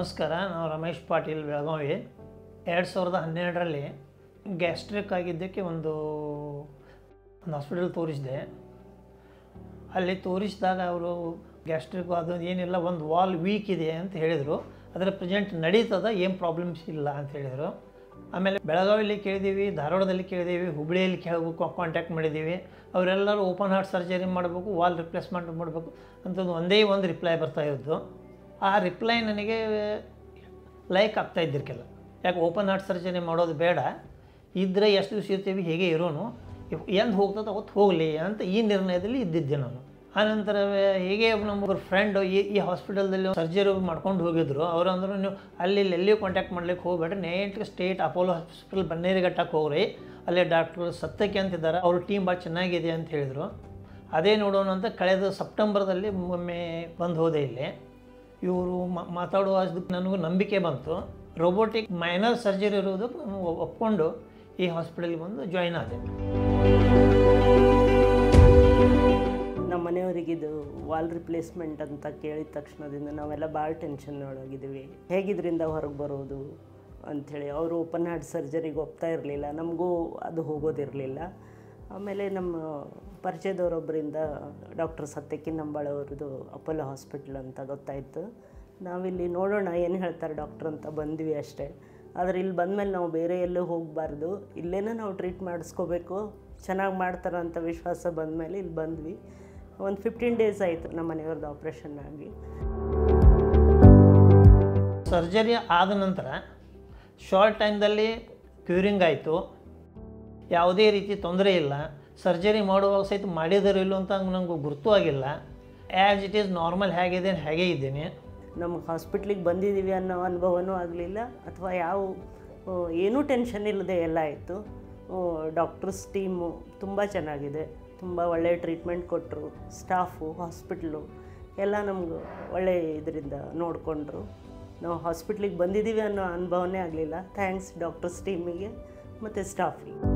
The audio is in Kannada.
ನಮಸ್ಕಾರ. ನಾವು ರಮೇಶ್ ಪಾಟೀಲ್, ಬೆಳಗಾವಿ. 2012ರಲ್ಲಿ ಗ್ಯಾಸ್ಟ್ರಿಕ್ ಆಗಿದ್ದಕ್ಕೆ ಒಂದು ಹಾಸ್ಪಿಟಲ್ ತೋರಿಸಿದೆ. ಅಲ್ಲಿ ತೋರಿಸಿದಾಗ ಅವರು ಗ್ಯಾಸ್ಟ್ರಿಕ್ ಅದು ಏನಿಲ್ಲ, ಒಂದು ವಾಲ್ ವೀಕ್ ಇದೆ ಅಂತ ಹೇಳಿದರು. ಅದರ ಪ್ರೆಸೆಂಟ್ ನಡೀತದ, ಏನು ಪ್ರಾಬ್ಲಮ್ಸ್ ಇಲ್ಲ ಅಂತ ಹೇಳಿದರು. ಆಮೇಲೆ ಬೆಳಗಾವಿಯಲ್ಲಿ ಕೇಳಿದ್ದೀವಿ, ಧಾರವಾಡದಲ್ಲಿ ಕೇಳಿದ್ದೀವಿ, ಹುಬ್ಬಳ್ಳಿಯಲ್ಲಿ ಕಾಂಟ್ಯಾಕ್ಟ್ ಮಾಡಿದ್ದೀವಿ. ಅವರೆಲ್ಲರೂ ಓಪನ್ ಹಾರ್ಟ್ ಸರ್ಜರಿ ಮಾಡಬೇಕು, ವಾಲ್ ರಿಪ್ಲೇಸ್ಮೆಂಟ್ ಮಾಡಬೇಕು ಅಂತಂದು ಒಂದೇ ಒಂದು ರಿಪ್ಲೈ ಬರ್ತಾಯಿದ್ದು. ಆ ರಿಪ್ಲೈ ನನಗೆ ಲೈಕ್ ಆಗ್ತಾಯಿದ್ದಿರ್ಕಿಲ್ಲ. ಯಾಕೆ ಓಪನ್ ಹಾರ್ಟ್ ಸರ್ಜರಿ ಮಾಡೋದು ಬೇಡ, ಇದ್ದರೆ ಎಷ್ಟು ದಿವಸ ಇರ್ತೀವಿ ಹೇಗೆ ಇರೋನು, ಎಂದು ಹೋಗ್ತದೆ ಅವತ್ತು ಹೋಗಲಿ ಅಂತ ಈ ನಿರ್ಣಯದಲ್ಲಿ ಇದ್ದಿದ್ದೆ ನಾನು. ಆನಂತರ ಹೀಗೆ ನಮ್ಮೊಬ್ಬರು ಫ್ರೆಂಡು ಈ ಹಾಸ್ಪಿಟಲ್ದಲ್ಲಿ ಸರ್ಜರಿ ಮಾಡ್ಕೊಂಡು ಹೋಗಿದ್ರು. ಅವರು ಅಂದರು, ನೀವು ಅಲ್ಲಿ ಎಲ್ಲಿಯೂ ಕಾಂಟ್ಯಾಕ್ಟ್ ಮಾಡ್ಲಿಕ್ಕೆ ಹೋಗಬೇಡ್ರಿ, ನೇಟ್ಗೆ ಸ್ಟೇಟ್ ಅಪೋಲೋ ಹಾಸ್ಪಿಟಲ್ ಬನ್ನೇರುಘಟ್ಟಕ್ಕೆ ಹೋಗ್ರಿ, ಅಲ್ಲೇ ಡಾಕ್ಟ್ರು ಸತ್ಯಕ್ಕೆ ಅಂತಿದ್ದಾರೆ, ಅವ್ರ ಟೀಮ್ ಭಾಳ ಚೆನ್ನಾಗಿದೆ ಅಂತ ಹೇಳಿದರು. ಅದೇ ನೋಡೋಣ ಅಂತ ಕಳೆದ ಸೆಪ್ಟೆಂಬರ್ದಲ್ಲಿ ಒಮ್ಮೆ ಬಂದು ಹೋದೆ. ಇಲ್ಲಿ ಇವರು ಮಾತಾಡುವ ನನಗೂ ನಂಬಿಕೆ ಬಂತು. ರೋಬೋಟಿಕ್ ಮೈನರ್ ಸರ್ಜರಿ ಇರೋದಕ್ಕೆ ನಾನು ಒಪ್ಕೊಂಡು ಈ ಹಾಸ್ಪಿಟಲ್ಗೆ ಬಂದು ಜಾಯ್ನ್ ಆದೆ. ನಮ್ಮ ಮನೆಯವರಿಗಿದು ವಾಲ್ ರಿಪ್ಲೇಸ್ಮೆಂಟ್ ಅಂತ ಕೇಳಿದ ತಕ್ಷಣದಿಂದ ನಾವೆಲ್ಲ ಭಾಳ ಟೆನ್ಷನ್ ಒಳಗಿದ್ದೀವಿ. ಹೇಗಿದ್ರಿಂದ ಹೊರಗೆ ಬರೋದು ಅಂಥೇಳಿ. ಅವರು ಓಪನ್ ಹಾರ್ಟ್ ಸರ್ಜರಿಗೆ ಒಪ್ತಾ ಇರಲಿಲ್ಲ, ನಮಗೂ ಅದು ಹೋಗೋದಿರಲಿಲ್ಲ. ಆಮೇಲೆ ನಮ್ಮ ಪರಿಚಯದವರೊಬ್ಬರಿಂದ ಡಾಕ್ಟರ್ ಸತ್ಯಕ್ಕಿ ನಂಬಾಳ ಅವ್ರದ್ದು ಅಪೋಲೋ ಹಾಸ್ಪಿಟ್ಲ್ ಅಂತ ಗೊತ್ತಾಯಿತು. ನಾವಿಲ್ಲಿ ನೋಡೋಣ ಏನು ಹೇಳ್ತಾರೆ ಡಾಕ್ಟ್ರ್ ಅಂತ ಬಂದ್ವಿ ಅಷ್ಟೇ. ಆದರೆ ಇಲ್ಲಿ ಬಂದಮೇಲೆ ನಾವು ಬೇರೆ ಎಲ್ಲೂ ಹೋಗಬಾರ್ದು, ಇಲ್ಲೇನೇ ನಾವು ಟ್ರೀಟ್ ಮಾಡಿಸ್ಕೋಬೇಕು, ಚೆನ್ನಾಗಿ ಮಾಡ್ತಾರೆ ಅಂತ ವಿಶ್ವಾಸ ಬಂದಮೇಲೆ ಇಲ್ಲಿ ಬಂದ್ವಿ. ಒಂದು 15 ಡೇಸ್ ಆಯಿತು ನಮ್ಮ ಮನೆಯವ್ರದ್ದು ಆಪ್ರೇಷನ್ ಆಗಿ. ಸರ್ಜರಿ ಆದ ನಂತರ ಶಾರ್ಟ್ ಟೈಮ್ದಲ್ಲಿ ಕ್ಯೂರಿಂಗ್ ಆಯಿತು, ಯಾವುದೇ ರೀತಿ ತೊಂದರೆ ಇಲ್ಲ. ಸರ್ಜರಿ ಮಾಡುವಾಗ ಸಹಿತ ಮಾಡಿದರೂ ಇಲ್ಲೋ ಅಂತ ನನಗೆ ಗುರುತೂ ಆಗಿಲ್ಲ. ಆ್ಯಸ್ ಇಟ್ ಈಸ್ ನಾರ್ಮಲ್ ಹೇಗಿದೆ ಹಾಗೇ ಇದ್ದೀನಿ. ನಮ್ಮ ಹಾಸ್ಪಿಟ್ಲಿಗೆ ಬಂದಿದ್ದೀವಿ ಅನ್ನೋ ಅನುಭವನೂ ಆಗಲಿಲ್ಲ, ಅಥವಾ ಏನೂ ಟೆನ್ಷನ್ ಇಲ್ಲದೆ ಎಲ್ಲ ಆಯಿತು. ಡಾಕ್ಟರ್ಸ್ ಟೀಮು ತುಂಬ ಚೆನ್ನಾಗಿದೆ, ತುಂಬ ಒಳ್ಳೆಯ ಟ್ರೀಟ್ಮೆಂಟ್ ಕೊಟ್ಟರು. ಸ್ಟಾಫು, ಹಾಸ್ಪಿಟ್ಲು ಎಲ್ಲ ನಮ್ಗೆ ಒಳ್ಳೆಯ ಇದರಿಂದ ನೋಡಿಕೊಂಡ್ರು. ನಾವು ಹಾಸ್ಪಿಟ್ಲಿಗೆ ಬಂದಿದ್ದೀವಿ ಅನ್ನೋ ಅನುಭವನೇ ಆಗಲಿಲ್ಲ. ಥ್ಯಾಂಕ್ಸ್ ಡಾಕ್ಟರ್ಸ್ ಟೀಮಿಗೆ ಮತ್ತು ಸ್ಟಾಫಿಗೆ.